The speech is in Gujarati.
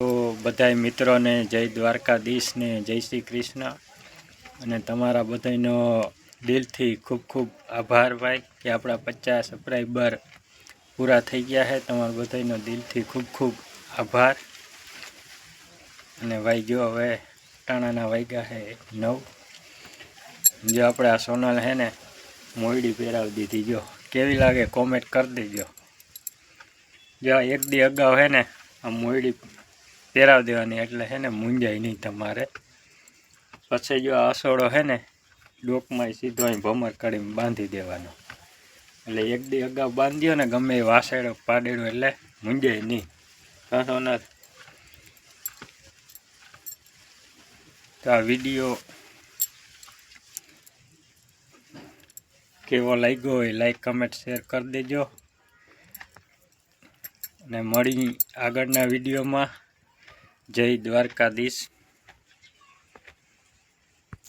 તો બધાય મિત્રોને જય દ્વારકાધીશ ને જય શ્રી કૃષ્ણ અને તમારા બધાનો દિલથી ખૂબ ખૂબ આભાર ભાઈ કે આપણા 50 સબસ્ક્રાઈબર પૂરા થઈ ગયા છે। તમારા બધાનો દિલથી ખૂબ ખૂબ આભાર। અને ભાઈ જો હવે ટાણાના વાગ્યા છે 9। જો આપણે આ સોનલ છે ને મોયડી પહેરાવી દીધી, જો કેવી લાગે કોમેન્ટ કરી દેજો। જો એક દી અગાઉ છે ને આ મોયડી પહેરાવી દેવાની એટલે છે ને મૂંઝાય નહીં તમારે। પછી જો આ અસોડો છે ને ડોકમાં સીધો અહીં ભમર કાઢીને બાંધી દેવાનો, એટલે એક દી અગાઉ બાંધ્યો ને ગમે એ વાસેડો પાડેડો એટલે મૂંઝાય નહીં। તો આ વિડીયો કેવો લાગ્યો હોય લાઈક કમેન્ટ શેર કરી દેજો અને મળી આગળના વિડીયોમાં। જય દ્વારકાધીશ।